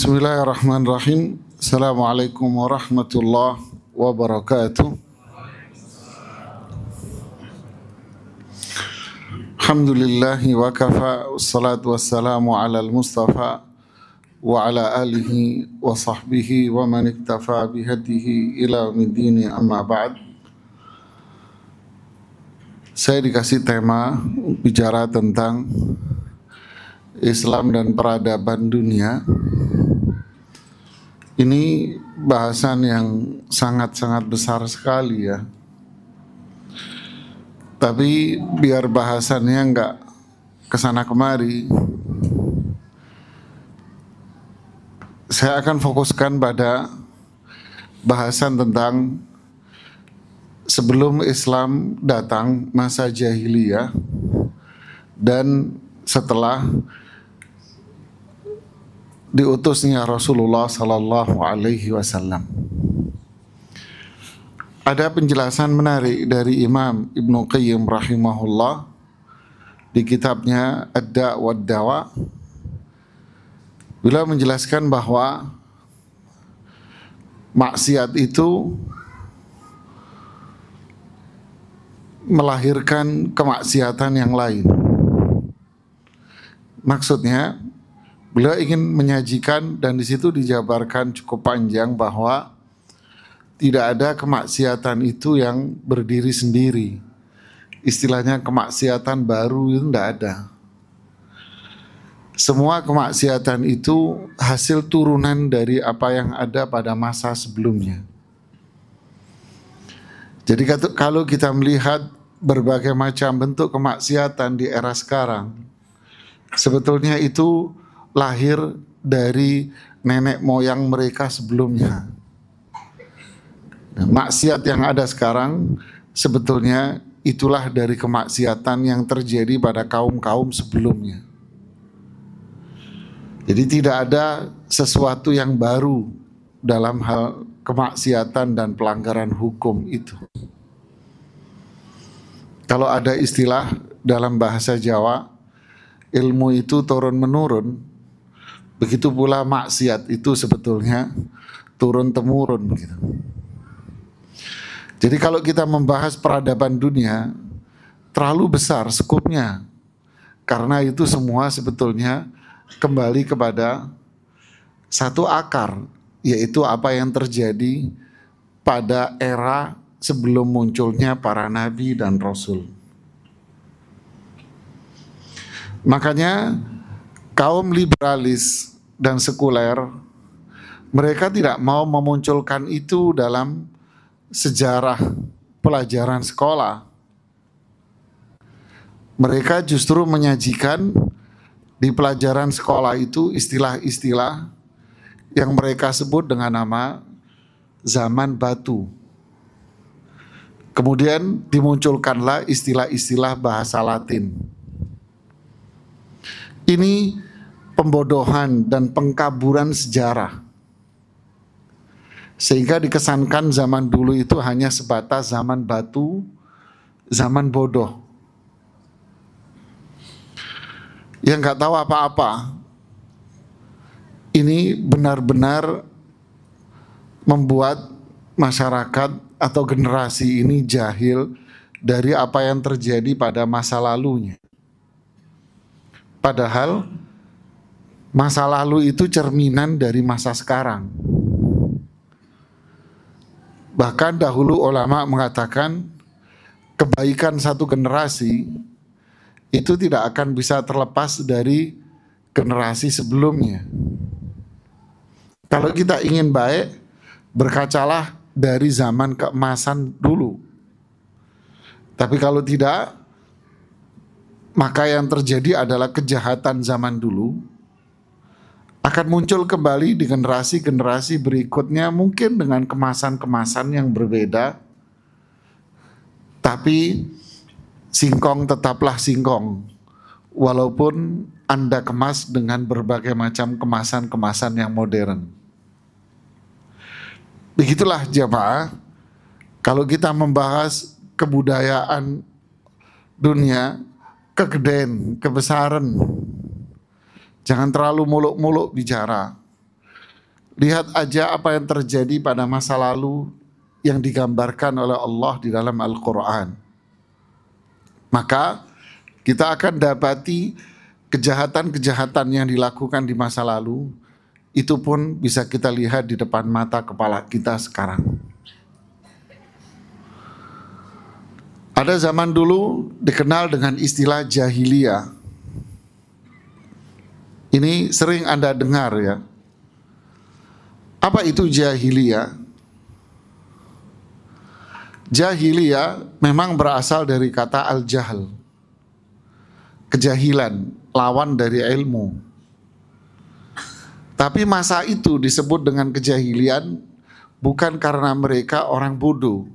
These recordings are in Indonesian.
Bismillahirrahmanirrahim. Assalamualaikum warahmatullahi wabarakatuh. Alhamdulillahi wa kafa, wassalatu wassalamu ala al-mustafa wa ala alihi wa sahbihi wa man iktafa bihadihi ila yaumiddin, amma ba'd. Saya dikasih tema bicara tentang Islam dan peradaban dunia. Ini bahasan yang sangat-sangat besar sekali ya. Tapi biar bahasannya enggak kesana kemari, saya akan fokuskan pada bahasan tentang sebelum Islam datang, masa jahiliyah, dan setelah diutusnya Rasulullah Sallallahu Alaihi Wasallam. Ada penjelasan menarik dari Imam Ibnu Qayyim rahimahullah di kitabnya Ad-Da' wad-Dawa. Beliau menjelaskan bahwa maksiat itu melahirkan kemaksiatan yang lain. Maksudnya, beliau ingin menyajikan, dan di situ dijabarkan cukup panjang bahwa tidak ada kemaksiatan itu yang berdiri sendiri. Istilahnya kemaksiatan baru itu tidak ada. Semua kemaksiatan itu hasil turunan dari apa yang ada pada masa sebelumnya. Jadi kalau kita melihat berbagai macam bentuk kemaksiatan di era sekarang, sebetulnya itu lahir dari nenek moyang mereka sebelumnya. Maksiat yang ada sekarang sebetulnya itulah dari kemaksiatan yang terjadi pada kaum-kaum sebelumnya. Jadi tidak ada sesuatu yang baru dalam hal kemaksiatan dan pelanggaran hukum itu. Kalau ada istilah dalam bahasa Jawa, ilmu itu turun-menurun, begitu pula maksiat itu sebetulnya turun-temurun gitu. Jadi kalau kita membahas peradaban dunia, terlalu besar skupnya, karena itu semua sebetulnya kembali kepada satu akar, yaitu apa yang terjadi pada era sebelum munculnya para nabi dan rasul. Makanya kaum liberalis dan sekuler, mereka tidak mau memunculkan itu dalam sejarah pelajaran sekolah. Mereka justru menyajikan di pelajaran sekolah itu istilah-istilah yang mereka sebut dengan nama zaman batu. Kemudian dimunculkanlah istilah-istilah bahasa Latin. Ini pembodohan dan pengkaburan sejarah, sehingga dikesankan zaman dulu itu hanya sebatas zaman batu, zaman bodoh, yang nggak tahu apa-apa. Ini benar-benar membuat masyarakat atau generasi ini jahil dari apa yang terjadi pada masa lalunya. Padahal masa lalu itu cerminan dari masa sekarang. Bahkan dahulu ulama mengatakan kebaikan satu generasi itu tidak akan bisa terlepas dari generasi sebelumnya. Kalau kita ingin baik, berkacalah dari zaman keemasan dulu. Tapi kalau tidak, maka yang terjadi adalah kejahatan zaman dulu akan muncul kembali di generasi-generasi berikutnya, mungkin dengan kemasan-kemasan yang berbeda, tapi singkong tetaplah singkong, walaupun Anda kemas dengan berbagai macam kemasan-kemasan yang modern. Begitulah jamaah, kalau kita membahas kebudayaan dunia, kegedean, kebesaran, jangan terlalu muluk-muluk bicara. Lihat aja apa yang terjadi pada masa lalu yang digambarkan oleh Allah di dalam Al-Quran. Maka kita akan dapati kejahatan-kejahatan yang dilakukan di masa lalu itu pun bisa kita lihat di depan mata kepala kita sekarang. Ada zaman dulu dikenal dengan istilah jahiliyah. Ini sering Anda dengar ya. Apa itu jahiliyah? Jahiliyah memang berasal dari kata al-jahl, kejahilan, lawan dari ilmu. Tapi masa itu disebut dengan kejahilian bukan karena mereka orang bodoh.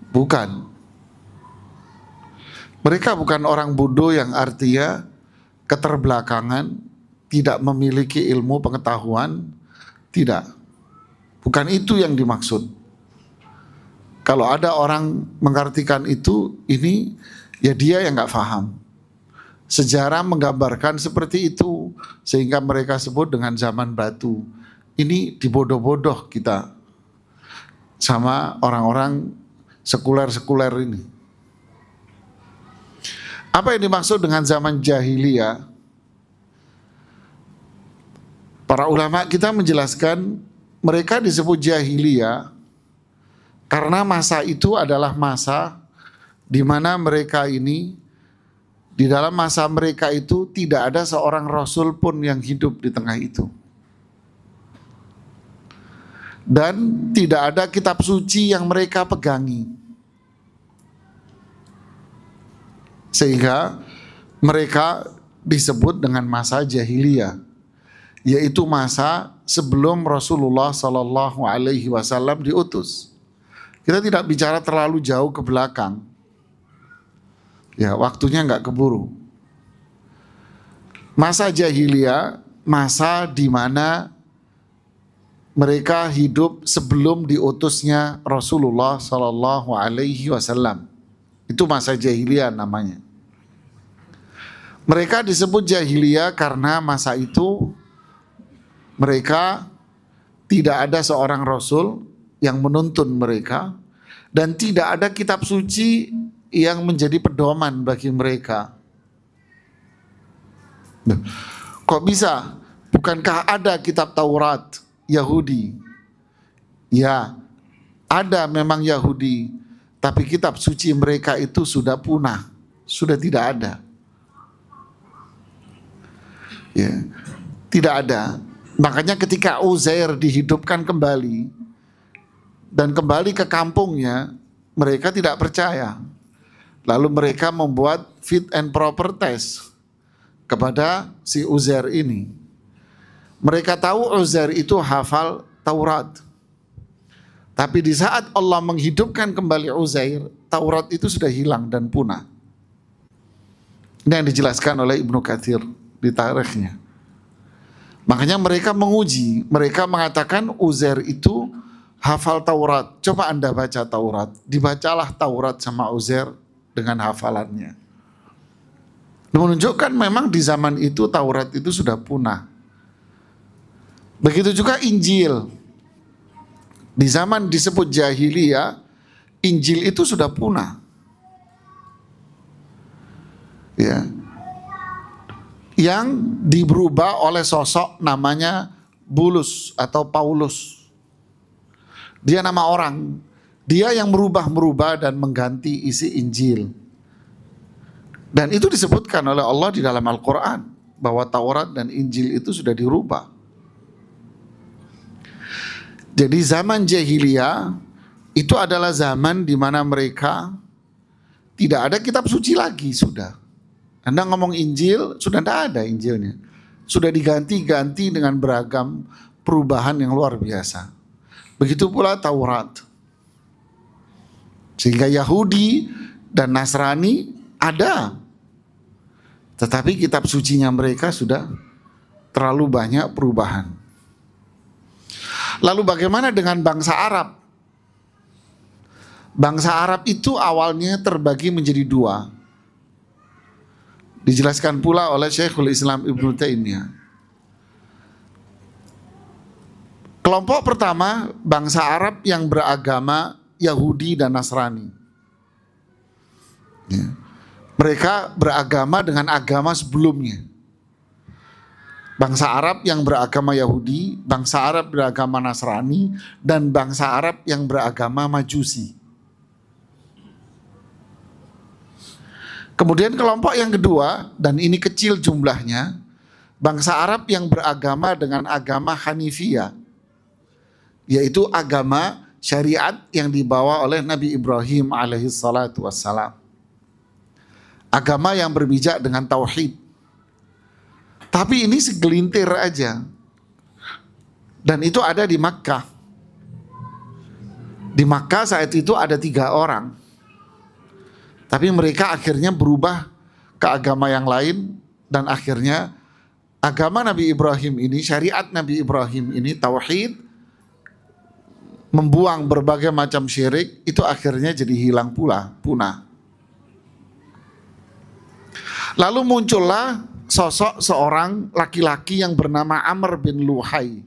Bukan. Mereka bukan orang bodoh yang artinya keterbelakangan, tidak memiliki ilmu pengetahuan, tidak. Bukan itu yang dimaksud. Kalau ada orang mengartikan itu, ini ya dia yang nggak paham. Sejarah menggambarkan seperti itu, sehingga mereka sebut dengan zaman batu. Ini dibodoh-bodoh kita sama orang-orang sekuler-sekuler ini. Apa yang dimaksud dengan zaman jahiliyah? Para ulama kita menjelaskan mereka disebut jahiliyah karena masa itu adalah masa di mana mereka ini, di dalam masa mereka itu tidak ada seorang rasul pun yang hidup di tengah itu. Dan tidak ada kitab suci yang mereka pegangi. Sehingga mereka disebut dengan masa jahiliyah, yaitu masa sebelum Rasulullah Sallallahu Alaihi Wasallam diutus. Kita tidak bicara terlalu jauh ke belakang. Ya, waktunya nggak keburu. Masa jahiliyah, masa di mana mereka hidup sebelum diutusnya Rasulullah Sallallahu Alaihi Wasallam. Itu masa jahiliyah namanya. Mereka disebut jahiliyah karena masa itu mereka tidak ada seorang rasul yang menuntun mereka dan tidak ada kitab suci yang menjadi pedoman bagi mereka. Kok bisa? Bukankah ada kitab Taurat Yahudi? Ya, ada memang Yahudi, tapi kitab suci mereka itu sudah punah, sudah tidak ada. Ya, tidak ada. Makanya ketika Uzair dihidupkan kembali dan kembali ke kampungnya, mereka tidak percaya. Lalu mereka membuat fit and proper test kepada si Uzair ini. Mereka tahu Uzair itu hafal Taurat. Tapi di saat Allah menghidupkan kembali Uzair, Taurat itu sudah hilang dan punah. Ini yang dijelaskan oleh Ibnu Katsir di tarikhnya. Makanya mereka menguji, mereka mengatakan Uzair itu hafal Taurat. Coba Anda baca Taurat, dibacalah Taurat sama Uzair dengan hafalannya. Menunjukkan memang di zaman itu Taurat itu sudah punah. Begitu juga Injil. Di zaman disebut jahiliyah, Injil itu sudah punah. Ya. Yang diberubah oleh sosok namanya Bulus atau Paulus. Dia nama orang. Dia yang merubah dan mengganti isi Injil. Dan itu disebutkan oleh Allah di dalam Al-Quran, bahwa Taurat dan Injil itu sudah dirubah. Jadi zaman jahiliyah itu adalah zaman di mana mereka tidak ada kitab suci lagi sudah. Anda ngomong Injil, sudah tidak ada Injilnya. Sudah diganti-ganti dengan beragam perubahan yang luar biasa. Begitu pula Taurat. Sehingga Yahudi dan Nasrani ada. Tetapi kitab sucinya mereka sudah terlalu banyak perubahan. Lalu bagaimana dengan bangsa Arab? Bangsa Arab itu awalnya terbagi menjadi dua. Dijelaskan pula oleh Syekhul Islam Ibnu Taimiyah. Kelompok pertama, bangsa Arab yang beragama Yahudi dan Nasrani. Ya. Mereka beragama dengan agama sebelumnya. Bangsa Arab yang beragama Yahudi, bangsa Arab beragama Nasrani, dan bangsa Arab yang beragama Majusi. Kemudian kelompok yang kedua, dan ini kecil jumlahnya, bangsa Arab yang beragama dengan agama Hanifiyah, yaitu agama syariat yang dibawa oleh Nabi Ibrahim alaihissalatu wassalam. Agama yang berbijak dengan tauhid. Tapi ini segelintir aja. Dan itu ada di Makkah. Di Makkah saat itu ada 3 orang. Tapi mereka akhirnya berubah ke agama yang lain. Dan akhirnya agama Nabi Ibrahim ini, syariat Nabi Ibrahim ini, tauhid, membuang berbagai macam syirik, itu akhirnya jadi hilang pula, punah. Lalu muncullah sosok seorang laki-laki yang bernama Amr bin Luhai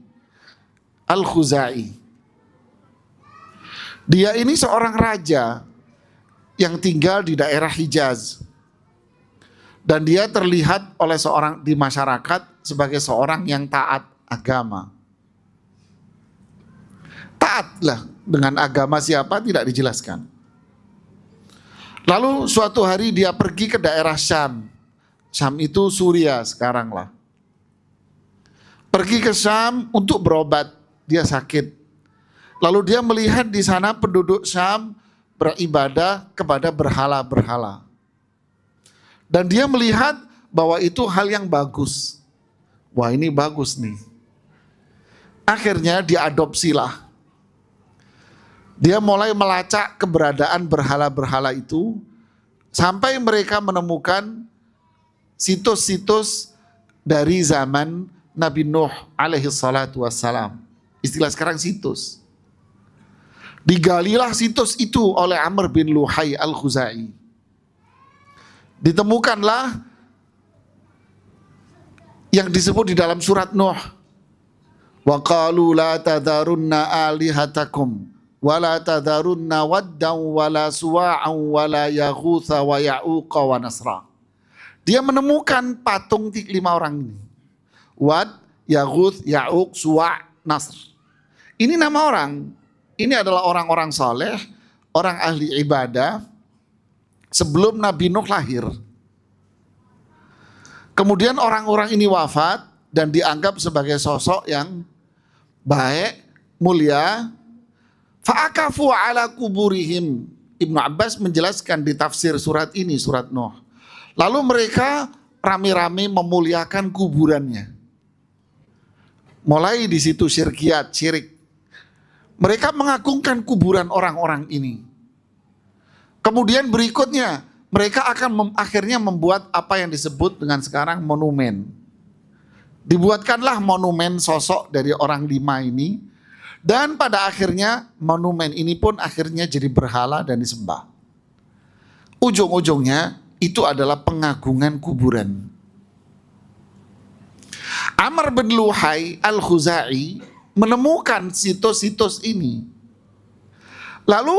Al-Khuzai. Dia ini seorang raja yang tinggal di daerah Hijaz. Dan dia terlihat oleh seorang di masyarakat sebagai seorang yang taat agama. Taatlah dengan agama siapa tidak dijelaskan. Lalu suatu hari dia pergi ke daerah Syam. Syam itu Suriah sekarang lah. Pergi ke Syam untuk berobat, dia sakit. Lalu dia melihat di sana penduduk Syam beribadah kepada berhala-berhala. Dan dia melihat bahwa itu hal yang bagus. Wah, ini bagus nih. Akhirnya diadopsilah. Dia mulai melacak keberadaan berhala-berhala itu sampai mereka menemukan situs-situs dari zaman Nabi Nuh alaihi salatu wassalam. Istilah sekarang situs. Digalilah situs itu oleh Amr bin Luhai Al-Khuzai. Ditemukanlah yang disebut di dalam surat Nuh. Wa qalu la tadharunna alihatakum wa la tadharunna waddan wa la suwa'an wa la yaghutha wa ya'uqa wa nasra. Dia menemukan patung 5 orang ini. Wad, Yaghuth, Ya'uq, Suwa', Nasr. Ini nama orang. Ini adalah orang-orang soleh, orang ahli ibadah sebelum Nabi Nuh lahir. Kemudian orang-orang ini wafat dan dianggap sebagai sosok yang baik, mulia. Fa'akafu ala kuburihim. Ibnu Abbas menjelaskan di tafsir surat ini, surat Nuh. Lalu mereka rame-rame memuliakan kuburannya. Mulai di situ syirkiat, syirik. Mereka mengagungkan kuburan orang-orang ini. Kemudian berikutnya, mereka akan akhirnya membuat apa yang disebut dengan sekarang monumen. Dibuatkanlah monumen sosok dari orang 5 ini. Dan pada akhirnya monumen ini pun akhirnya jadi berhala dan disembah. Ujung-ujungnya itu adalah pengagungan kuburan. Amr bin Luhai Al-Khuzai menemukan situs-situs ini. Lalu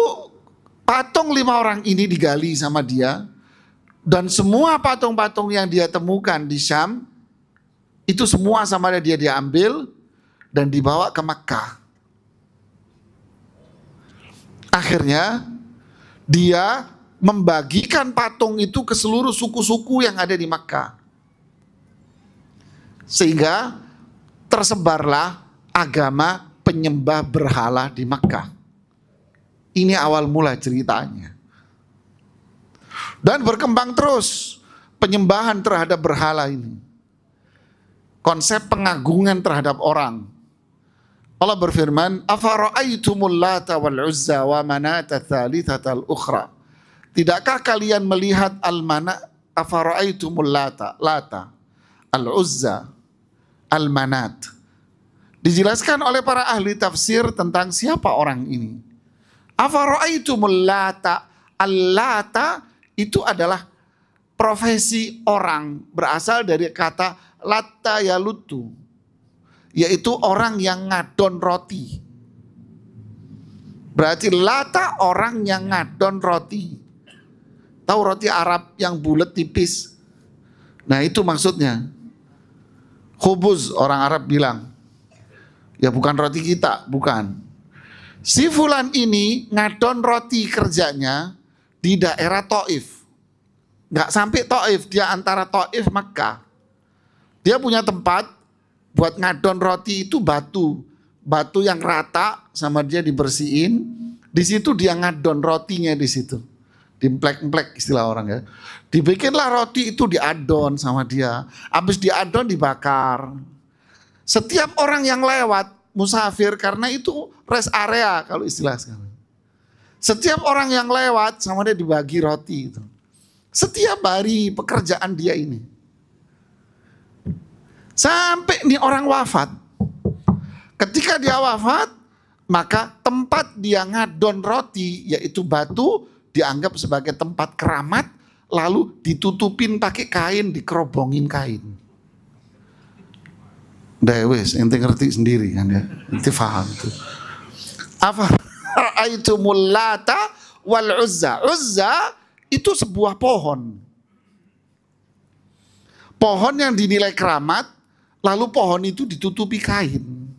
patung 5 orang ini digali sama dia. Dan semua patung-patung yang dia temukan di Syam, itu semua sama dia diambil dan dibawa ke Makkah. Akhirnya dia membagikan patung itu ke seluruh suku-suku yang ada di Makkah. Sehingga tersebarlah agama penyembah berhala di Makkah. Ini awal mula ceritanya. Dan berkembang terus penyembahan terhadap berhala ini. Konsep pengagungan terhadap orang. Allah berfirman, "Afara'aitumul Lata wal Uzza wa Manata tsalitsatal ukhra." Tidakkah kalian melihat afara'aitumul Lata, Al-Uzza, Al-Manat? Dijelaskan oleh para ahli tafsir tentang siapa orang ini. Afara'aitumul Lata, Al-Lata itu adalah profesi orang, berasal dari kata Latta yalutu, yaitu orang yang ngadon roti. Berarti lata orang yang ngadon roti. Tahu roti Arab yang bulat tipis? Nah itu maksudnya. Khubuz orang Arab bilang. Ya bukan roti kita, bukan. Si fulan ini ngadon roti kerjanya di daerah Taif. Nggak sampai Taif, dia antara Taif Makkah. Dia punya tempat buat ngadon roti itu batu. Batu yang rata sama dia dibersihin. Di situ dia ngadon rotinya di situ. Dimplek-emplek istilah orang ya. Dibikinlah roti itu diadon sama dia. Habis diadon dibakar. Setiap orang yang lewat musafir, karena itu rest area kalau istilah sekarang. Setiap orang yang lewat sama dia dibagi roti itu. Setiap hari pekerjaan dia ini. Sampai nih orang wafat. Ketika dia wafat, maka tempat dia ngadon roti, yaitu batu, dianggap sebagai tempat keramat, lalu ditutupin pakai kain, dikerobongin kain. Dewes, ente ngerti sendiri kan ya, ente paham itu. Apa? Ra'aitumul Lata wal Uzza. Uzza itu sebuah pohon. Pohon yang dinilai keramat, lalu pohon itu ditutupi kain.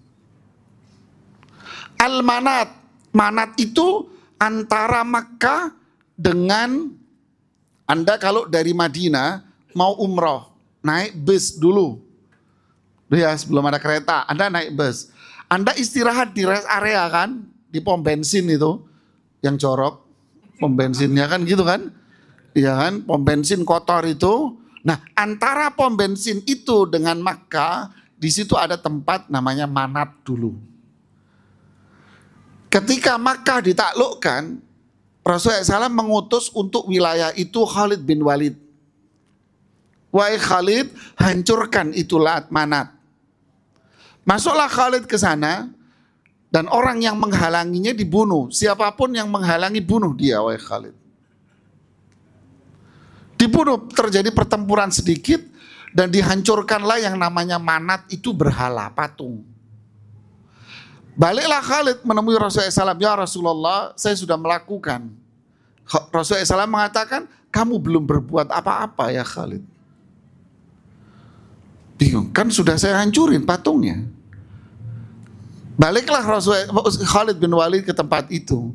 Al-Manat. Manat itu antara Makkah dengan, Anda kalau dari Madinah mau umroh, naik bus dulu. Ya sebelum ada kereta, Anda naik bus. Anda istirahat di rest area kan, di pom bensin itu, yang jorok, pom bensinnya kan gitu kan. Iya kan, pom bensin kotor itu. Nah antara pom bensin itu dengan Makkah, di situ ada tempat namanya Manat dulu. Ketika Makkah ditaklukkan, Rasulullah SAW mengutus untuk wilayah itu Khalid bin Walid. Wahai Khalid, hancurkan itu Manat. Masuklah Khalid ke sana, dan orang yang menghalanginya dibunuh. Siapapun yang menghalangi, bunuh dia, wahai Khalid. Dibunuh, terjadi pertempuran sedikit, dan dihancurkanlah yang namanya Manat itu berhala, patung. Baliklah Khalid menemui Rasulullah SAW. Ya Rasulullah, saya sudah melakukan. Rasulullah SAW mengatakan, kamu belum berbuat apa-apa ya Khalid. Bingung, kan sudah saya hancurin patungnya. Baliklah Khalid bin Walid ke tempat itu.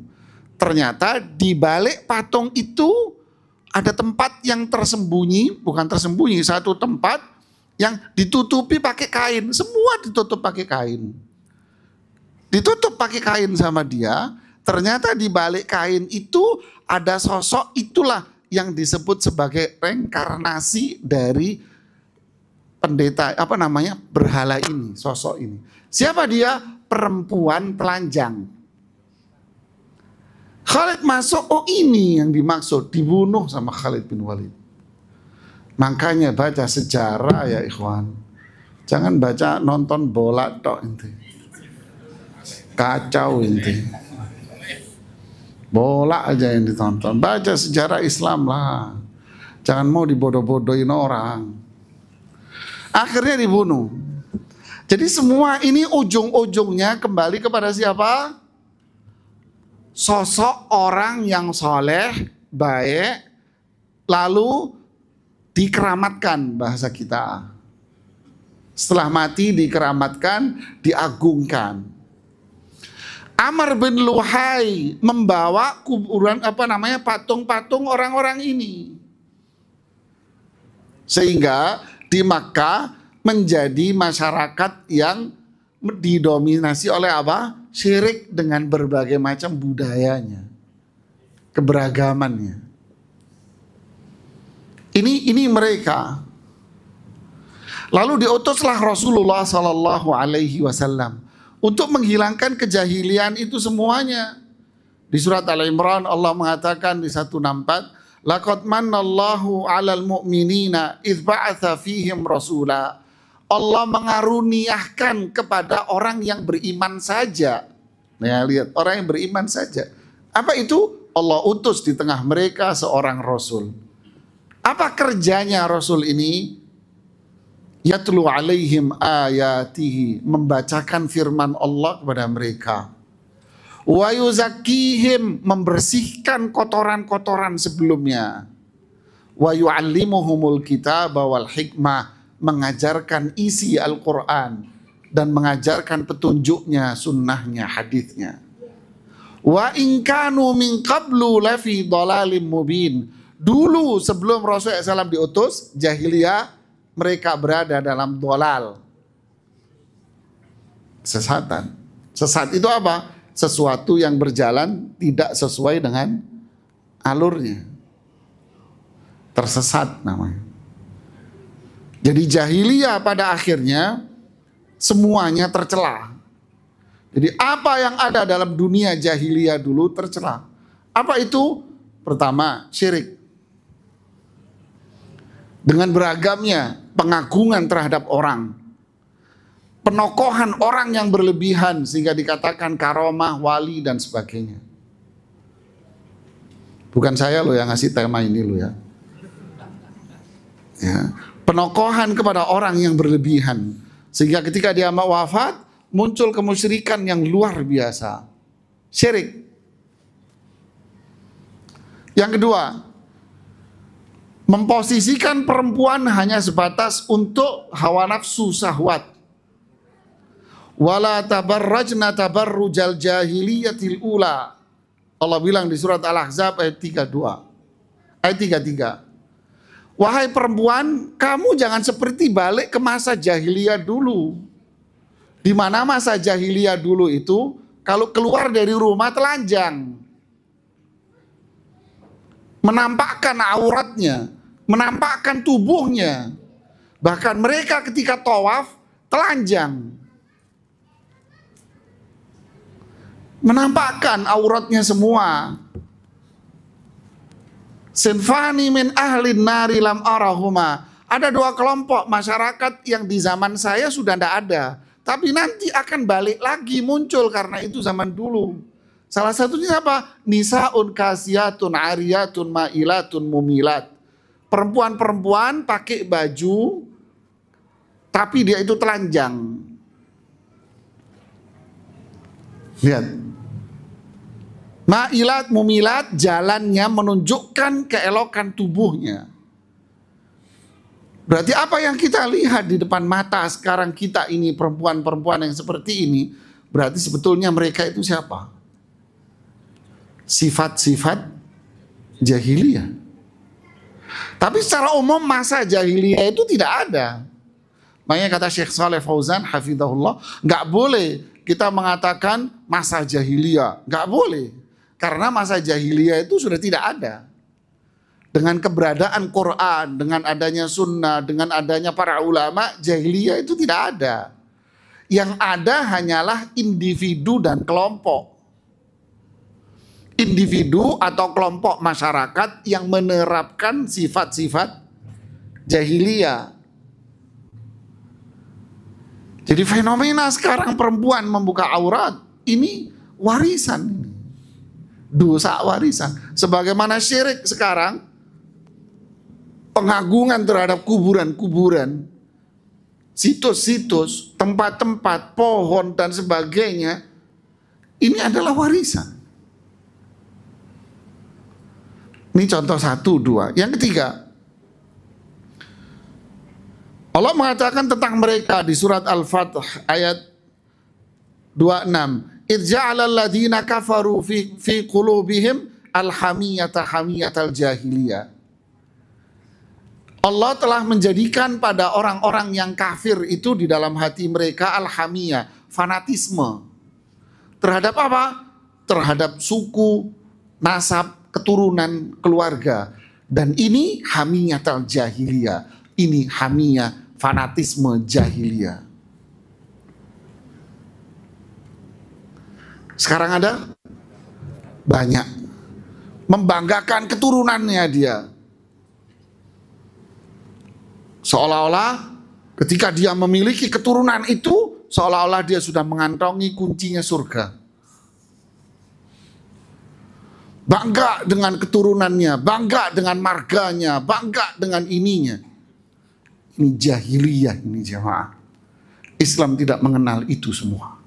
Ternyata di balik patung itu ada tempat yang tersembunyi, bukan tersembunyi, satu tempat yang ditutupi pakai kain. Semua ditutup pakai kain. Ditutup pakai kain sama dia, ternyata di balik kain itu ada sosok, itulah yang disebut sebagai reinkarnasi dari pendeta, berhala ini, sosok ini. Siapa dia? Perempuan telanjang. Khalid masuk, oh ini yang dimaksud, dibunuh sama Khalid bin Walid. Makanya baca sejarah ya ikhwan. Jangan baca nonton bola tok ente. Kacau inti. Bola aja yang ditonton. Baca sejarah Islam lah. Jangan mau dibodoh-bodohin orang. Akhirnya dibunuh. Jadi semua ini ujung-ujungnya kembali kepada siapa? Sosok orang yang soleh, baik, lalu dikeramatkan bahasa kita. Setelah mati dikeramatkan, diagungkan. Amr bin Luhai membawa kuburan patung-patung orang-orang ini. Sehingga di Makkah menjadi masyarakat yang didominasi oleh apa? Syirik dengan berbagai macam budayanya, keberagamannya. Ini mereka. Lalu diutuslah Rasulullah SAW untuk menghilangkan kejahilian itu semuanya. Di surat Al-Imran Allah mengatakan di 164, laqad mannallahu 'alal mu'minina idz ba'atsa fihim rasula. Allah mengaruniakan kepada orang yang beriman saja. Nah, lihat, orang yang beriman saja. Apa itu? Allah utus di tengah mereka seorang rasul. Apa kerjanya rasul ini? yatlu alaihim ayatihi, membacakan firman Allah kepada mereka. Wa yuzakkihim, membersihkan kotoran-kotoran sebelumnya. Wa yu'allimuhumul kitaba wal hikmah, mengajarkan isi Al-Quran dan mengajarkan petunjuknya, sunnahnya, hadisnya. Wa in kanu min qablu lafi dhalalim mubin, dulu sebelum Rasulullah SAW diutus, jahiliyah, mereka berada dalam dhalal, sesatan. Sesat itu apa? Sesuatu yang berjalan tidak sesuai dengan alurnya, tersesat namanya. Jadi jahiliyah pada akhirnya semuanya tercela. Jadi apa yang ada dalam dunia jahiliyah dulu tercela. Apa itu? Pertama, syirik. Dengan beragamnya pengagungan terhadap orang, penokohan orang yang berlebihan sehingga dikatakan karomah, wali dan sebagainya. Bukan saya loh yang ngasih tema ini loh ya. Ya, penokohan kepada orang yang berlebihan sehingga ketika dia mau wafat muncul kemusyrikan yang luar biasa, syirik. Yang kedua, memposisikan perempuan hanya sebatas untuk hawa nafsu syahwat. Wala tabarrajna tabarrujal jahiliyatil ula. Allah bilang di surat Al-Ahzab ayat 33. Wahai perempuan, kamu jangan seperti balik ke masa jahiliyah dulu. Di mana masa jahiliyah dulu itu kalau keluar dari rumah telanjang, menampakkan auratnya, menampakkan tubuhnya. Bahkan mereka ketika tawaf telanjang, menampakkan auratnya semua. Sinfani min ahlin nari lam arahuma. Ada dua kelompok masyarakat yang di zaman saya sudah tidak ada, tapi nanti akan balik lagi muncul karena itu zaman dulu. Salah satunya apa? Nisaun kasiyatun ariyatun ma'ilatun mumilat. Perempuan-perempuan pakai baju tapi dia itu telanjang. Lihat. Ma'ilat mumilat, jalannya menunjukkan keelokan tubuhnya. Berarti apa yang kita lihat di depan mata sekarang kita ini, perempuan-perempuan yang seperti ini, berarti sebetulnya mereka itu siapa? Sifat-sifat jahiliyah. Tapi secara umum masa jahiliyah itu tidak ada. Makanya kata Syekh Saleh Fauzan hafizahullah, nggak boleh kita mengatakan masa jahiliyah, nggak boleh. Karena masa jahiliyah itu sudah tidak ada. Dengan keberadaan Quran, dengan adanya sunnah, dengan adanya para ulama, jahiliyah itu tidak ada. Yang ada hanyalah individu dan kelompok. Individu atau kelompok masyarakat yang menerapkan sifat-sifat jahiliyah. Jadi fenomena sekarang perempuan membuka aurat, ini warisan. Dosa warisan. Sebagaimana syirik sekarang, pengagungan terhadap kuburan-kuburan, situs-situs, tempat-tempat, pohon dan sebagainya, ini adalah warisan. Ini contoh 1, 2. Yang ketiga, Allah mengatakan tentang mereka di surat Al-Fath ayat 26. Idja'alal ladina kafaru fi qulubihim al-hamiyata hamiyatal jahiliyah. Allah telah menjadikan pada orang-orang yang kafir itu di dalam hati mereka al-hamiyah, fanatisme. Terhadap apa? Terhadap suku, nasab, keturunan, keluarga. Dan ini hamiyatal jahiliyah. Ini hamiyah, fanatisme jahiliyah. Sekarang ada banyak membanggakan keturunannya dia. Seolah-olah ketika dia memiliki keturunan itu, seolah-olah dia sudah mengantongi kuncinya surga. Bangga dengan keturunannya, bangga dengan marganya, bangga dengan ininya. Ini jahiliyah ini jemaah. Islam tidak mengenal itu semua.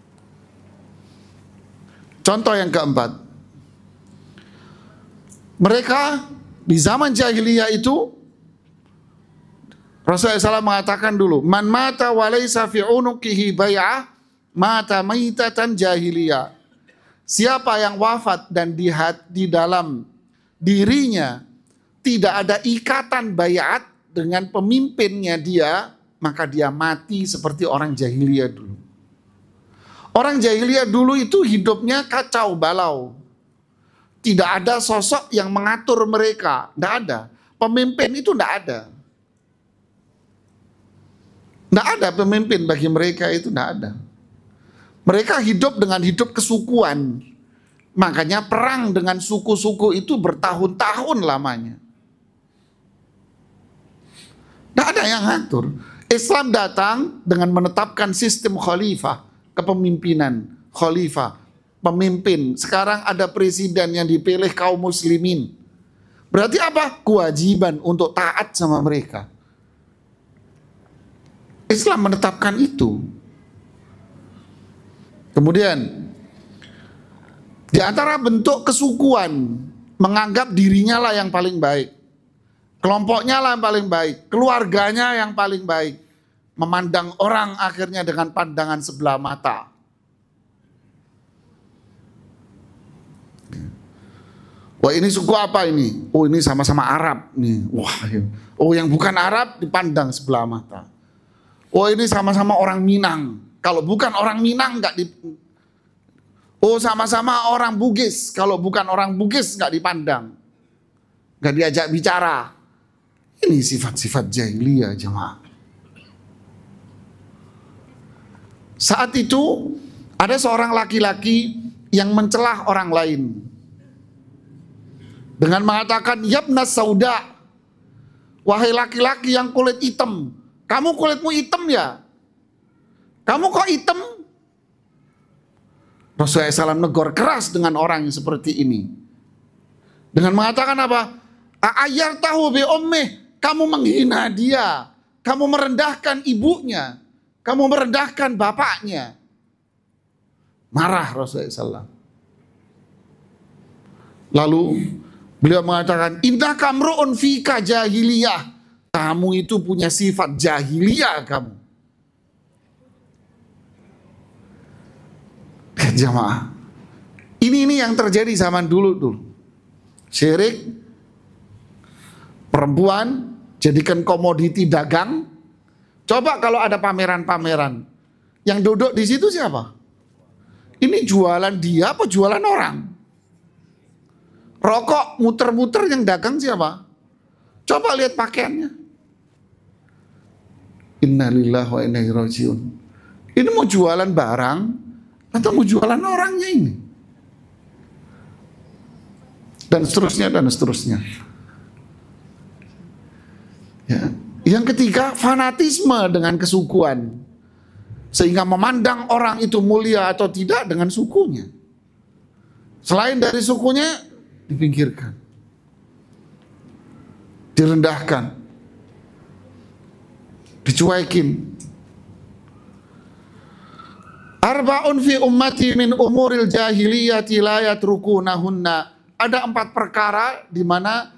Contoh yang keempat. Mereka di zaman jahiliyah itu, Rasulullah SAW mengatakan dulu, man mata walaysa fi unuqihi bai'ah mata maitatan jahiliyah. Siapa yang wafat dan di dalam dirinya tidak ada ikatan baiat dengan pemimpinnya dia, maka dia mati seperti orang jahiliyah dulu. Orang jahiliyah dulu itu hidupnya kacau balau. Tidak ada sosok yang mengatur mereka, tidak ada. Pemimpin itu tidak ada. Tidak ada pemimpin bagi mereka itu, tidak ada. Mereka hidup dengan hidup kesukuan. Makanya perang dengan suku-suku itu bertahun-tahun lamanya. Tidak ada yang ngatur. Islam datang dengan menetapkan sistem khalifah, kepemimpinan, khalifah, pemimpin. Sekarang ada presiden yang dipilih kaum muslimin. Berarti apa? Kewajiban untuk taat sama mereka. Islam menetapkan itu. Kemudian di antara bentuk kesukuan, menganggap dirinya lah yang paling baik. Kelompoknya lah yang paling baik, keluarganya yang paling baik. Memandang orang akhirnya dengan pandangan sebelah mata. Wah, ini suku apa ini? Oh, ini sama-sama Arab nih. Wah, oh yang bukan Arab dipandang sebelah mata. Oh, ini sama-sama orang Minang. Kalau bukan orang Minang nggak di. Oh, sama-sama orang Bugis. Kalau bukan orang Bugis nggak dipandang, nggak diajak bicara. Ini sifat-sifat jahiliyah jemaah. Saat itu ada seorang laki-laki yang mencelah orang lain dengan mengatakan, yabnas sauda, wahai laki-laki yang kulit hitam, kamu kulitmu hitam ya? Kamu kok hitam? Rasulullah SAW negor keras dengan orang yang seperti ini. Dengan mengatakan apa? Ayar tahu bi ummih, kamu menghina dia, kamu merendahkan ibunya, kamu merendahkan bapaknya. Marah Rasulullah SAW. Lalu beliau mengatakan, innaka mru'un fika jahiliyah, kamu itu punya sifat jahiliyah kamu. Jamaah, ini yang terjadi zaman dulu. Syirik, perempuan jadikan komoditi dagang. Coba kalau ada pameran-pameran, yang duduk di situ siapa? Ini jualan dia apa jualan orang? Rokok muter-muter yang dagang siapa? Coba lihat pakaiannya. Innalillahi wa inna ilaihi rajiun. Ini mau jualan barang atau mau jualan orangnya ini? Dan seterusnya, dan seterusnya. Ya. Yang ketiga, fanatisme dengan kesukuan. Sehingga memandang orang itu mulia atau tidak dengan sukunya. Selain dari sukunya, dipinggirkan, direndahkan, dicuekin. Arba'un fi ummati min umuril jahiliyati la yatrukunahunna. Ada 4 perkara di mana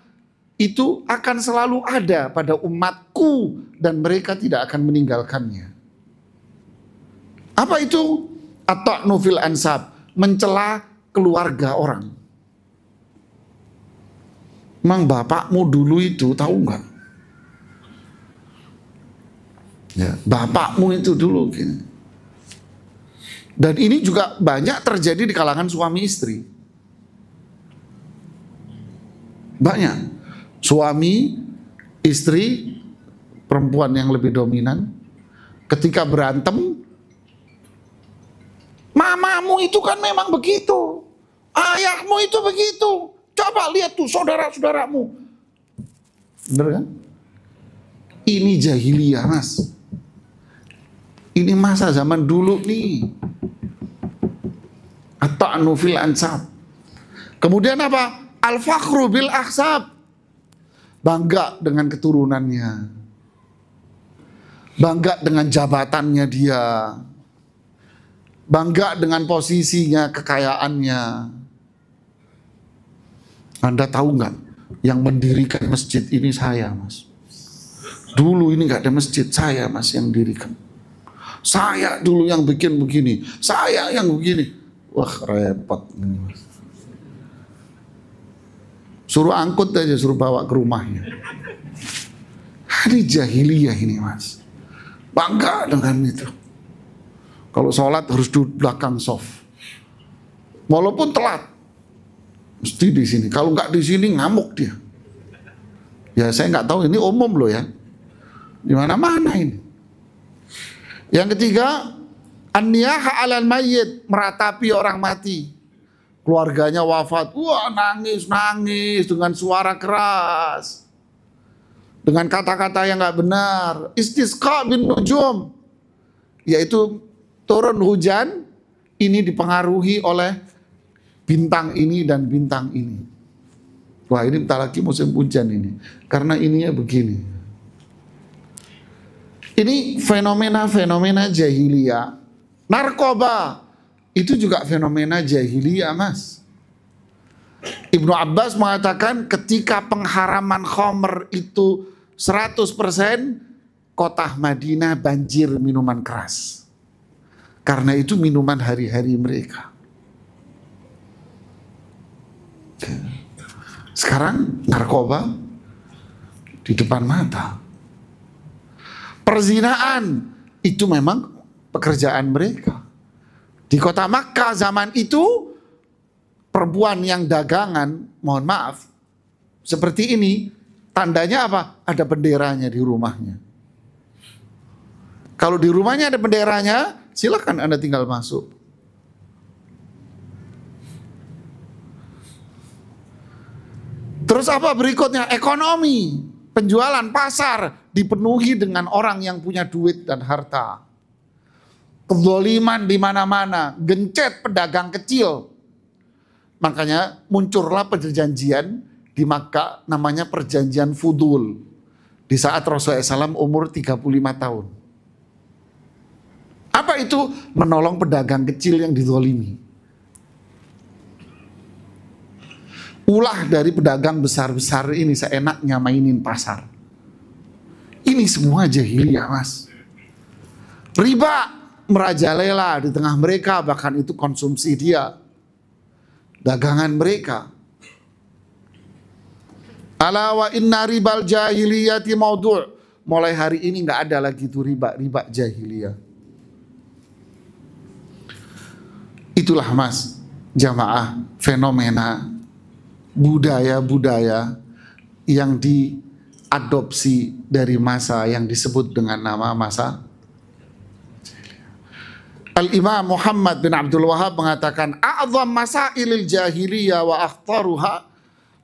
itu akan selalu ada pada umatku dan mereka tidak akan meninggalkannya. Apa itu? At-ta'nu fil ansab, mencela keluarga orang. Emang bapakmu dulu itu tahu nggak? Ya, bapakmu itu dulu. Gitu. Dan ini juga banyak terjadi di kalangan suami istri. Banyak. Suami, istri, perempuan yang lebih dominan, ketika berantem, mamamu itu kan memang begitu, ayahmu itu begitu, coba lihat tuh saudara-saudaramu. Bener kan? Ini jahiliyah, mas. Ini masa zaman dulu nih. At-ta'nu fil ansab. Kemudian apa? Al-fakhru bil ahsab. Bangga dengan keturunannya. bangga dengan jabatannya dia, bangga dengan posisinya, kekayaannya. Anda tahu nggak, yang mendirikan masjid ini saya, Mas. Dulu ini nggak ada masjid, saya, Mas, yang dirikan. Saya dulu yang bikin begini, saya yang begini. Wah, repot ini, Mas. Suruh angkut aja, suruh bawa ke rumahnya. Ini jahiliyah ini, Mas. Bangga dengan itu. Kalau sholat harus duduk belakang soft. Walaupun telat, mesti di sini. Kalau nggak di sini ngamuk dia. Ya saya nggak tahu, ini umum loh ya. Di mana-mana ini. Yang ketiga, an-niyaha 'alal mayyit, meratapi orang mati. Keluarganya wafat, wah nangis dengan suara keras, dengan kata-kata yang nggak benar. Istisqa bin nujum, yaitu turun hujan, ini dipengaruhi oleh bintang ini dan bintang ini. Wah, ini bentar lagi musim hujan ini, karena ininya begini. Ini fenomena-fenomena jahiliyah. Narkoba itu juga fenomena jahiliyah, Mas. Ibnu Abbas mengatakan ketika pengharaman khamr itu 100%, kota Madinah banjir minuman keras. Karena itu minuman hari-hari mereka. Sekarang narkoba di depan mata. Perzinaan itu memang pekerjaan mereka. Di kota Makkah zaman itu, perempuan yang dagangan, mohon maaf, seperti ini, tandanya apa? Ada benderanya di rumahnya. Kalau di rumahnya ada benderanya, silakan Anda tinggal masuk. Terus apa berikutnya? Ekonomi, penjualan, pasar dipenuhi dengan orang yang punya duit dan harta. Kezaliman di mana-mana, gencet pedagang kecil. Makanya muncullah perjanjian di Makkah namanya perjanjian Fudul. Di saat Rasulullah SAW umur 35 tahun. Apa itu? Menolong pedagang kecil yang dizalimi. Ulah dari pedagang besar-besar ini seenaknya mainin pasar. Ini semua jahiliyah, Mas. Riba merajalela di tengah mereka, bahkan itu konsumsi dia, dagangan mereka. Ala wa inna ribal jahiliyati maudu'. Mulai hari ini nggak ada lagi itu riba jahiliyah. Itulah, Mas, jamaah, fenomena budaya-budaya yang diadopsi dari masa yang disebut dengan nama masa. Al-Imam Muhammad bin Abdul Wahab mengatakan, a'zam masailil jahiliyah wa akhtaruha,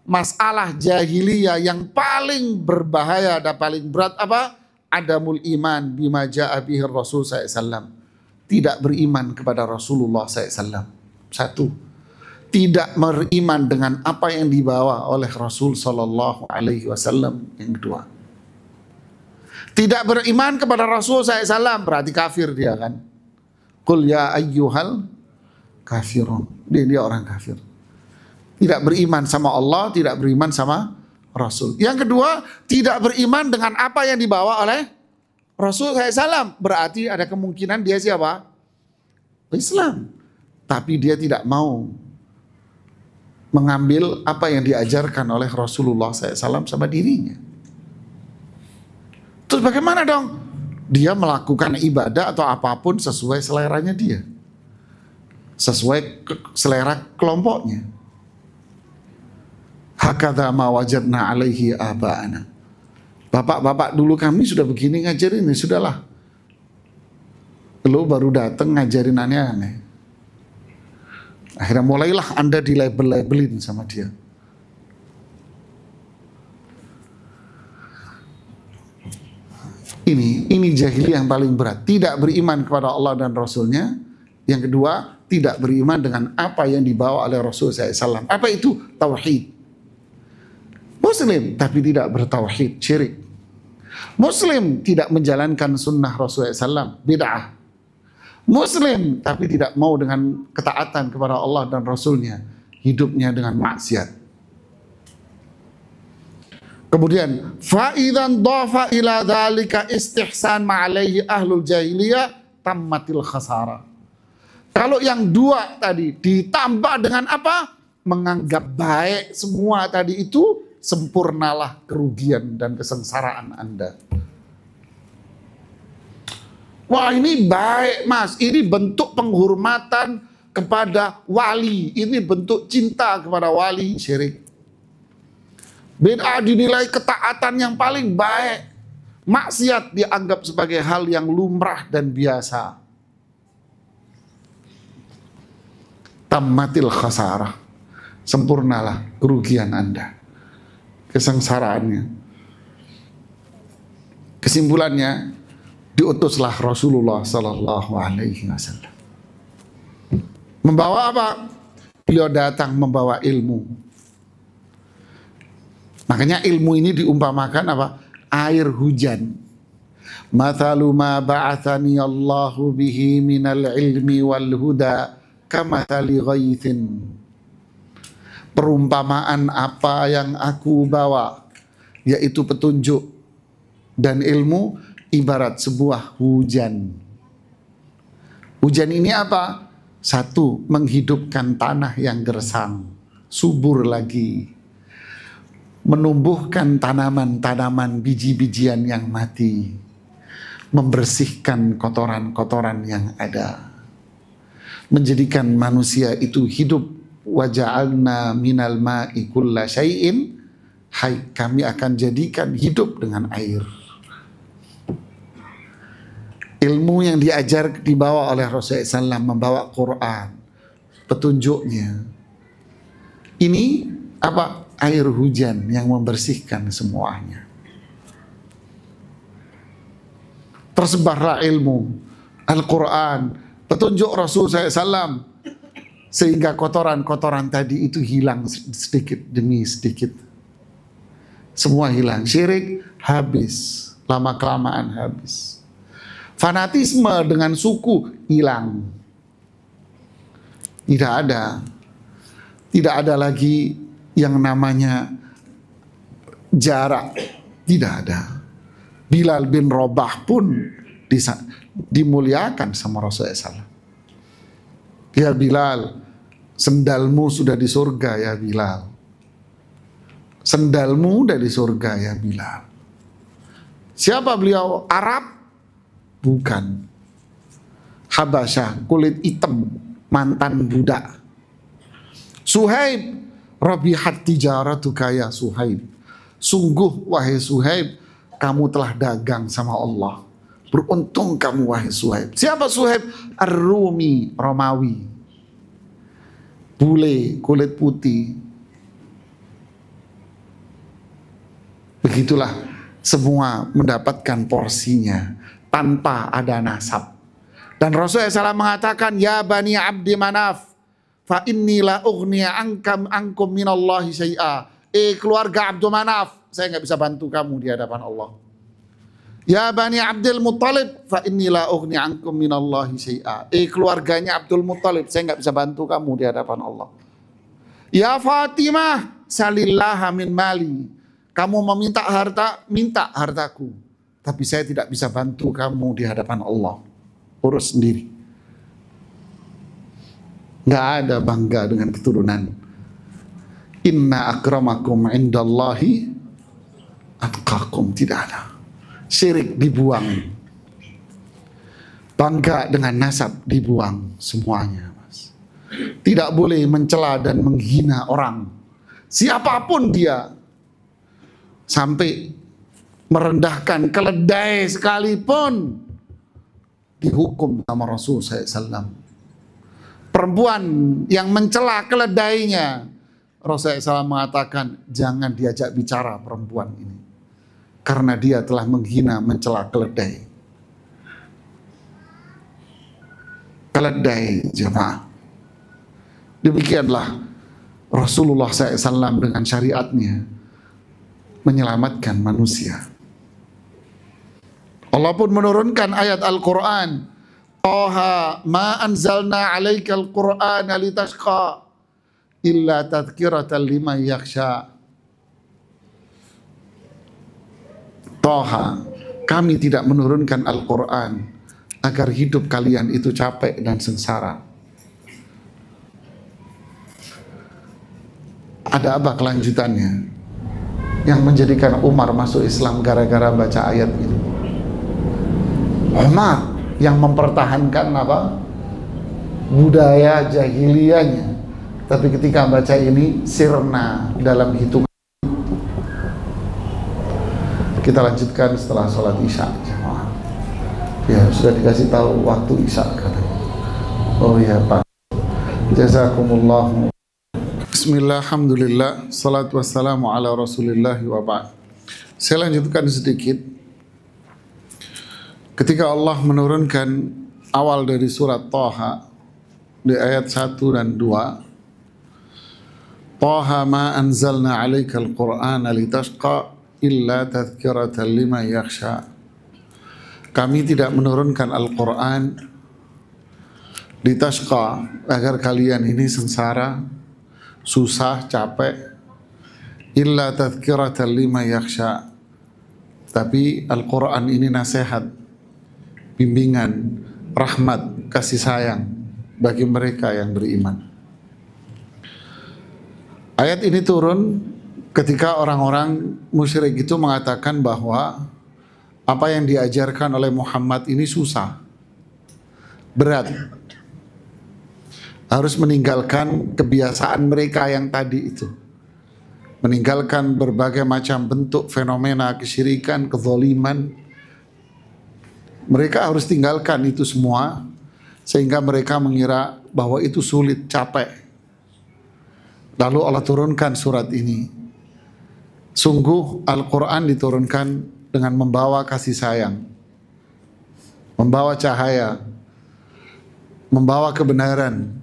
masalah jahiliyah yang paling berbahaya dan paling berat apa? Adamul iman bima ja'a bihi Rasul SAW. Tidak beriman kepada Rasulullah SAW. Satu, tidak beriman dengan apa yang dibawa oleh Rasul Sallallahu Alaihi Wasallam. Yang kedua, tidak beriman kepada Rasul SAW, berarti kafir dia kan. Qul ya ayyuhal kafirun, dia orang kafir. Tidak beriman sama Allah, tidak beriman sama Rasul. Yang kedua, tidak beriman dengan apa yang dibawa oleh Rasul SAW, berarti ada kemungkinan dia siapa? Islam. Tapi dia tidak mau mengambil apa yang diajarkan oleh Rasulullah SAW sama dirinya. Terus bagaimana dong? Dia melakukan ibadah atau apapun sesuai seleranya dia, sesuai selera kelompoknya. Hakadha ma wajadna alaihi aba'ana. Bapak-bapak dulu kami sudah begini ngajarin, ya sudahlah. Lo baru datang ngajarin aneh-aneh. Akhirnya mulailah Anda dilabel-labelin sama dia. Ini jahiliyah yang paling berat. Tidak beriman kepada Allah dan Rasulnya. Yang kedua, tidak beriman dengan apa yang dibawa oleh Rasul SAW. Apa itu? Tauhid. Muslim, tapi tidak bertauhid, syirik. Muslim tidak menjalankan sunnah Rasulullah SAW, bid'ah. Muslim tapi tidak mau dengan ketaatan kepada Allah dan Rasulnya, hidupnya dengan maksiat. Kemudian fa'idan dhafa ila dzalika istihsan ma'alaihi ahlul jahiliyah tammatil khasara. Kalau yang dua tadi ditambah dengan apa? Menganggap baik semua tadi itu, sempurnalah kerugian dan kesengsaraan Anda. Wah, ini baik mas, ini bentuk penghormatan kepada wali, ini bentuk cinta kepada wali, syirik. Bid'ah dinilai ketaatan yang paling baik, maksiat dianggap sebagai hal yang lumrah dan biasa. Tammatil khasarah, sempurnalah kerugian Anda, kesengsaraannya. Kesimpulannya, diutuslah Rasulullah Sallallahu Alaihi Wasallam. Membawa apa? Beliau datang membawa ilmu. Makanya ilmu ini diumpamakan apa? Air hujan. Mathalu ma ba'athani Allahu bihi minal ilmi wal huda kamathali ghaithin. Perumpamaan apa yang aku bawa, yaitu petunjuk dan ilmu, ibarat sebuah hujan. Hujan ini apa? Satu, menghidupkan tanah yang gersang, subur lagi. Menumbuhkan tanaman-tanaman, biji-bijian yang mati. Membersihkan kotoran-kotoran yang ada. Menjadikan manusia itu hidup. Waja'alna minal ma'i kulla syai'in hayy. Kami akan jadikan hidup dengan air. Ilmu yang dibawa oleh Rasulullah SAW, membawa Quran, petunjuknya. Ini apa? Air hujan yang membersihkan semuanya. Tersebarlah ilmu, Al-Quran, petunjuk Rasulullah SAW, sehingga kotoran-kotoran tadi itu hilang sedikit demi sedikit. Semua hilang. Syirik habis, lama-kelamaan habis. Fanatisme dengan suku hilang. Tidak ada. Tidak ada lagi yang namanya jarak. Tidak ada. Bilal bin Rabah pun dimuliakan sama Rasulullah SAW. Ya Bilal, sendalmu sudah di surga ya Bilal. Sendalmu udah di surga ya Bilal. Siapa beliau? Arab? Bukan. Habasyah, kulit hitam, mantan budak. Suhaib, rabihat tijaratuka ya Suhaib. Sungguh wahai Suhaib, kamu telah dagang sama Allah. Beruntung kamu wahai Suhaib. Siapa Suhaib? Ar-Rumi, Romawi. Bule, kulit putih. Begitulah semua mendapatkan porsinya tanpa ada nasab. Dan Rasulullah SAW mengatakan, ya Bani Abdi Manaf, fa inni la ughni ankum minallahi syai'a. Keluarga Abdul Manaf, saya nggak bisa bantu kamu di hadapan Allah. Ya Bani Abdul Muttalib, fa inni la ughni ankum minallahi syai'a. Keluarganya Abdul Muttalib, saya nggak bisa bantu kamu di hadapan Allah. Ya Fatimah, salillaha min mali. Kamu meminta harta, minta hartaku. Tapi saya tidak bisa bantu kamu di hadapan Allah. Urus sendiri. Nggak ada bangga dengan keturunan. Inna akramakum indallahi atqakum. Tidak ada. Syirik dibuang, bangga dengan nasab dibuang semuanya, mas. Tidak boleh mencela dan menghina orang, siapapun dia, sampai merendahkan keledai sekalipun dihukum sama Rasul SAW. Perempuan yang mencela keledainya, Rasul SAW mengatakan jangan diajak bicara perempuan ini, karena dia telah menghina, mencela keledai. Keledai, jemaah. Demikianlah Rasulullah SAW dengan syariatnya menyelamatkan manusia. Allah pun menurunkan ayat Al-Quran, Toha ma anzalna alaikal Qur'ana litashqa illa tadhkiratan liman yakhsha. Toha, kami tidak menurunkan Al-Quran agar hidup kalian itu capek dan sengsara. Ada apa kelanjutannya yang menjadikan Umar masuk Islam gara-gara baca ayat ini? Umar yang mempertahankan apa? Budaya jahiliyahnya, tapi ketika baca ini sirna dalam hitungan. Kita lanjutkan setelah sholat Isya. Ya, sudah dikasih tahu waktu Isya katanya. Oh iya Pak. Jazakumullah. Bismillah, alhamdulillah, salatu wassalamu ala rasulillah wa ba'd. Saya lanjutkan sedikit. Ketika Allah menurunkan awal dari surat Thaha di ayat 1 dan 2, Thaha ma anzalna alaikal Qur'ana litashqa illa tadhkiratan liman yakhsha. Kami tidak menurunkan Al-Quran litashqa agar kalian ini sengsara, susah, capek, illa tadhkiratan liman yakhsha. Tapi Al-Quran ini nasihat, bimbingan, rahmat, kasih sayang bagi mereka yang beriman. Ayat ini turun ketika orang-orang musyrik itu mengatakan bahwa apa yang diajarkan oleh Muhammad ini susah, berat, harus meninggalkan kebiasaan mereka yang tadi itu, meninggalkan berbagai macam bentuk fenomena kesyirikan, kezaliman. Mereka harus tinggalkan itu semua, sehingga mereka mengira bahwa itu sulit, capek. Lalu Allah turunkan surat ini. Sungguh Al-Quran diturunkan dengan membawa kasih sayang, membawa cahaya, membawa kebenaran,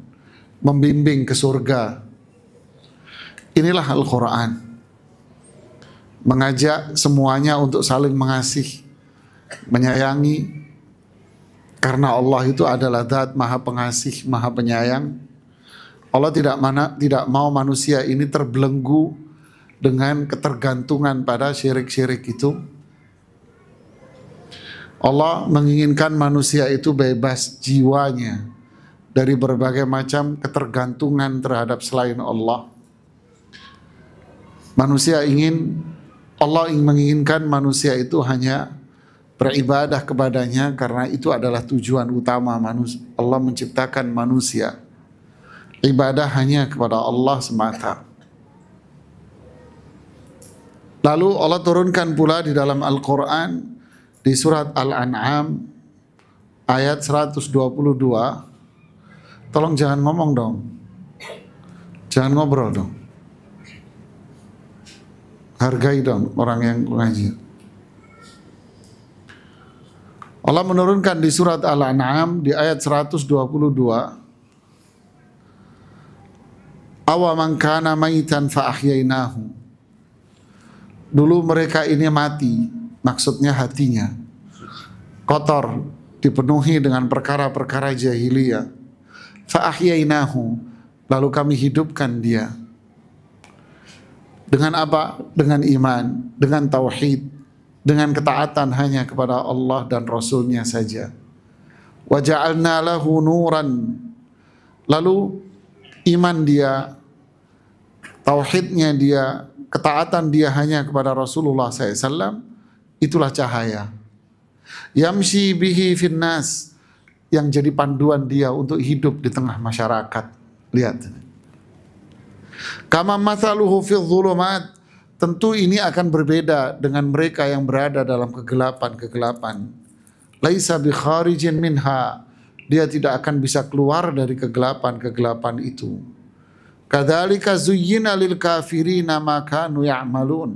membimbing ke surga. Inilah Al-Quran, mengajak semuanya untuk saling mengasihi, menyayangi, karena Allah itu adalah Zat Maha Pengasih, Maha Penyayang. Allah tidak mau manusia ini terbelenggu dengan ketergantungan pada syirik-syirik itu. Allah menginginkan manusia itu bebas jiwanya dari berbagai macam ketergantungan terhadap selain Allah. Allah menginginkan manusia itu hanya beribadah kepadanya, karena itu adalah tujuan utama manusia. Allah menciptakan manusia, ibadah hanya kepada Allah semata. Lalu Allah turunkan pula di dalam Al-Quran di surat Al-An'am ayat 122. Tolong jangan ngomong dong, jangan ngobrol dong, hargai dong orang yang ngaji. Allah menurunkan di surat Al-An'am di ayat 122, awaman kana maitan fa ahyainahu. Dulu mereka ini mati, maksudnya hatinya kotor, dipenuhi dengan perkara-perkara jahiliyah. Fa ahyainahu, lalu kami hidupkan dia. Dengan apa? Dengan iman, dengan tauhid, dengan ketaatan hanya kepada Allah dan Rasulnya saja. Wa ja'alna lahu nuran, lalu iman dia, tauhidnya dia, ketaatan dia hanya kepada Rasulullah SAW, itulah cahaya. Yamshi bihi finnas, yang jadi panduan dia untuk hidup di tengah masyarakat. Lihat. Kama mathaluhu fi dhulumat, tentu ini akan berbeda dengan mereka yang berada dalam kegelapan-kegelapan. Laisa bi kharijin minha, dia tidak akan bisa keluar dari kegelapan-kegelapan itu. Kadzalika zuyyina lil kafirina ma kanu ya'malun.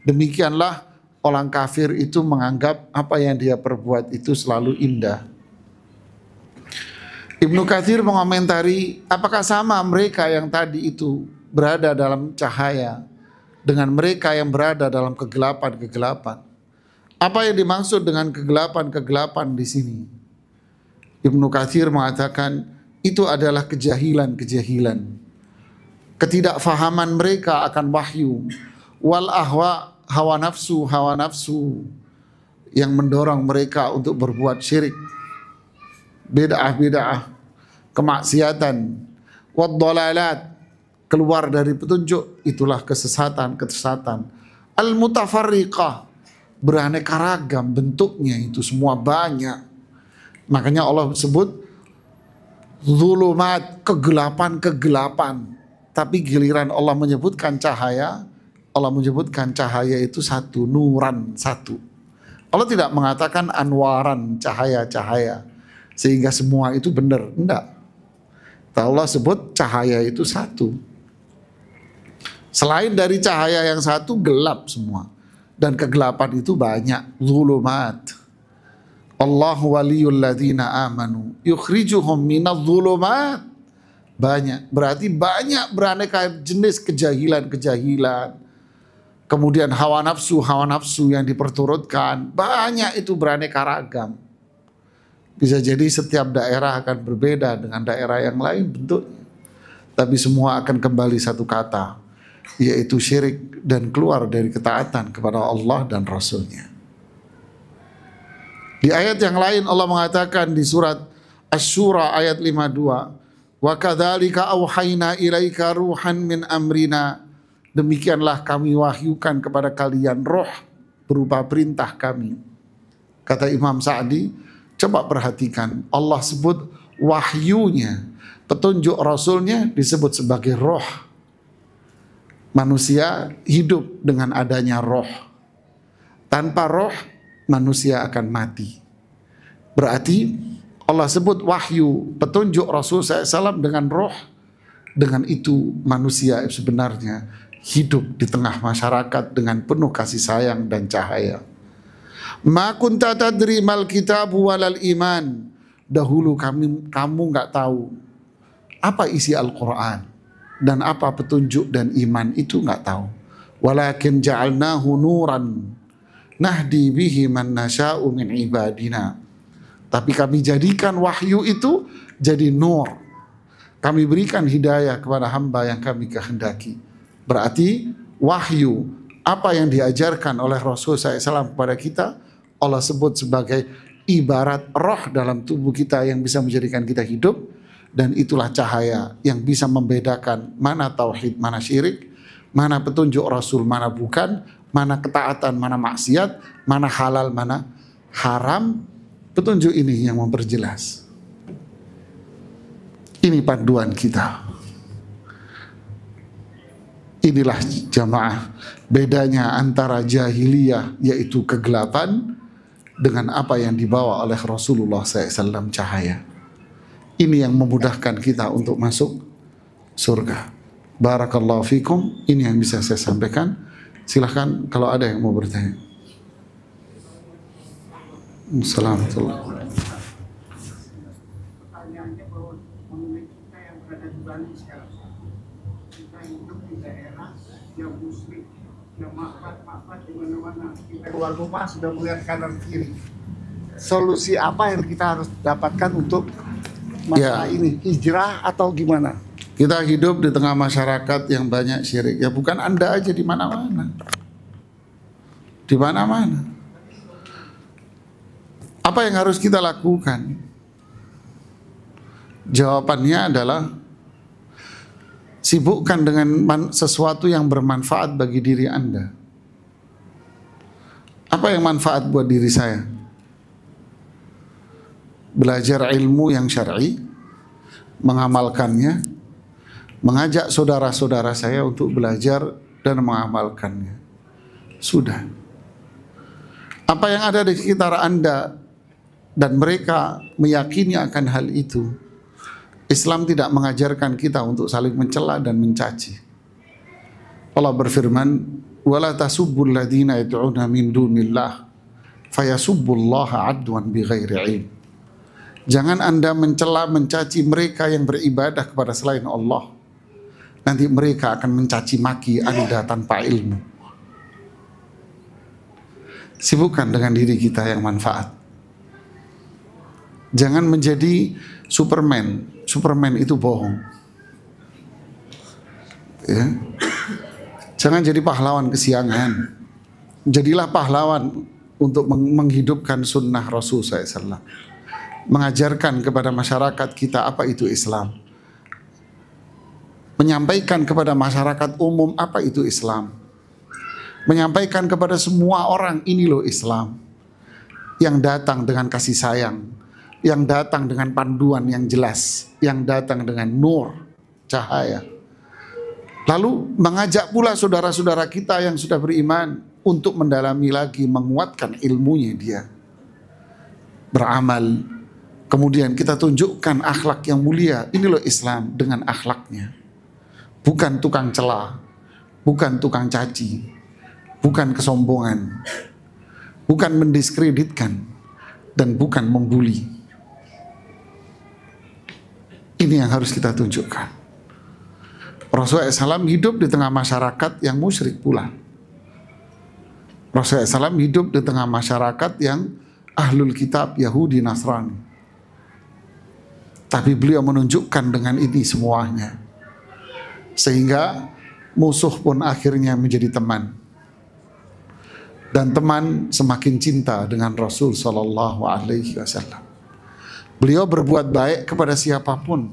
Demikianlah orang kafir itu menganggap apa yang dia perbuat itu selalu indah. Ibnu Katsir mengomentari, apakah sama mereka yang tadi itu berada dalam cahaya dengan mereka yang berada dalam kegelapan-kegelapan? Apa yang dimaksud dengan kegelapan-kegelapan di sini? Ibnu Katsir mengatakan itu adalah kejahilan-kejahilan, ketidakfahaman mereka akan wahyu, wal ahwa, hawa nafsu yang mendorong mereka untuk berbuat syirik, bid'ah, kemaksiatan, wad dalalat, keluar dari petunjuk, itulah kesesatan. Al mutafarriqah, beraneka ragam bentuknya, itu semua banyak. Makanya Allah sebut zulumat, kegelapan. Tapi giliran Allah menyebutkan cahaya, Allah menyebutkan cahaya itu satu, nuran satu. Allah tidak mengatakan anwaran, cahaya-cahaya, sehingga semua itu benar. Enggak. Allah sebut cahaya itu satu. Selain dari cahaya yang satu, gelap semua. Dan kegelapan itu banyak. Zulumat. Allahu waliyul ladzina amanu yukhrijuhum minadh zulumat. Banyak. Berarti banyak beraneka jenis kejahilan. Kemudian hawa nafsu yang diperturutkan. Banyak itu beraneka ragam. Bisa jadi setiap daerah akan berbeda dengan daerah yang lain bentuknya. Tapi semua akan kembali satu kata, yaitu syirik dan keluar dari ketaatan kepada Allah dan Rasulnya. Di ayat yang lain Allah mengatakan di surat Asy-Syura ayat 52, wa kadzalika auhayna ilaika ruhan min amrina, demikianlah kami wahyukan kepada kalian roh berupa perintah kami. Kata Imam Sa'di, coba perhatikan, Allah sebut wahyunya, petunjuk Rasulnya disebut sebagai roh. Manusia hidup dengan adanya roh. Tanpa roh, manusia akan mati. Berarti Allah sebut wahyu, petunjuk Rasul SAW dengan roh. Dengan itu manusia sebenarnya hidup di tengah masyarakat dengan penuh kasih sayang dan cahaya. Ma kunta tadri mal kitabu walal iman. Dahulu kamu nggak tahu apa isi Al-Quran dan apa petunjuk dan iman, itu nggak tahu. Walakin ja'alnahu nuran nahdi bihi man nasya'u min ibadina. Tapi kami jadikan wahyu itu jadi nur. Kami berikan hidayah kepada hamba yang kami kehendaki. Berarti wahyu, apa yang diajarkan oleh Rasul SAW kepada kita, Allah sebut sebagai ibarat roh dalam tubuh kita yang bisa menjadikan kita hidup. Dan itulah cahaya yang bisa membedakan mana tauhid, mana syirik, mana petunjuk Rasul, mana bukan, mana ketaatan, mana maksiat, mana halal, mana haram. Petunjuk ini yang memperjelas. Ini panduan kita. Inilah jamaah bedanya antara jahiliyah, yaitu kegelapan, dengan apa yang dibawa oleh Rasulullah SAW, cahaya. Ini yang memudahkan kita untuk masuk surga. Barakallahu fikum. Ini yang bisa saya sampaikan. Silahkan kalau ada yang mau bertanya. Assalamualaikum. Pertanyaannya bahwa mengenai kita yang berada di Bali sekarang, kita hidup di daerah yang muslim, yang maafat di mana-mana. Kita keluar rumah sudah melihat kanan kiri. Solusi apa yang kita harus dapatkan untuk masalah ini? Hijrah atau gimana? Kita hidup di tengah masyarakat yang banyak syirik. Ya bukan Anda aja, di mana-mana. Di mana-mana. Apa yang harus kita lakukan? Jawabannya adalah sibukkan dengan sesuatu yang bermanfaat bagi diri Anda. Apa yang manfaat buat diri saya? Belajar ilmu yang syar'i, mengamalkannya, mengajak saudara-saudara saya untuk belajar dan mengamalkannya. Sudah. Apa yang ada di sekitar Anda dan mereka meyakini akan hal itu, Islam tidak mengajarkan kita untuk saling mencela dan mencaci. Allah berfirman, "Wala tasubbul ladzina yad'una min dunillah fayasubbullaha 'adwan bighairi 'ilm." Jangan Anda mencela, mencaci mereka yang beribadah kepada selain Allah. Nanti mereka akan mencaci maki Anda tanpa ilmu. Sibukkan dengan diri kita yang manfaat. Jangan menjadi Superman. Superman itu bohong. Ya. Jangan jadi pahlawan kesiangan. Jadilah pahlawan untuk menghidupkan sunnah Rasul SAW. Mengajarkan kepada masyarakat kita apa itu Islam. Menyampaikan kepada masyarakat umum apa itu Islam. Menyampaikan kepada semua orang, ini loh Islam. Yang datang dengan kasih sayang, yang datang dengan panduan yang jelas, yang datang dengan nur, cahaya. Lalu mengajak pula saudara-saudara kita yang sudah beriman untuk mendalami lagi, menguatkan ilmunya dia. Beramal. Kemudian kita tunjukkan akhlak yang mulia. Ini loh Islam dengan akhlaknya. Bukan tukang cela, bukan tukang caci, bukan kesombongan, bukan mendiskreditkan, dan bukan membuli. Ini yang harus kita tunjukkan. Rasulullah SAW hidup di tengah masyarakat yang musyrik pula. Rasulullah SAW hidup di tengah masyarakat yang ahlul kitab, Yahudi, Nasrani. Tapi beliau menunjukkan dengan ini semuanya. Sehingga musuh pun akhirnya menjadi teman. Dan teman semakin cinta dengan Rasul SAW. Beliau berbuat baik kepada siapapun.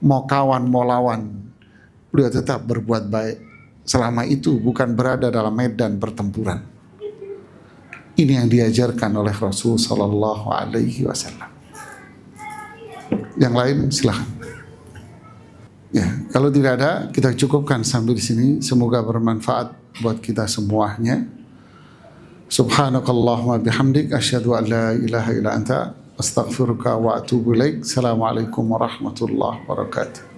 Mau kawan, mau lawan, beliau tetap berbuat baik. Selama itu bukan berada dalam medan pertempuran. Ini yang diajarkan oleh Rasul SAW. Yang lain silahkan. Ya, kalau tidak ada, kita cukupkan sampai di sini. Semoga bermanfaat buat kita semuanya. Subhanakallahumma bihamdik, asyhadu an la ilaha illa anta, astaghfiruka wa atubu ilaik. Assalamualaikum warahmatullahi wabarakatuh.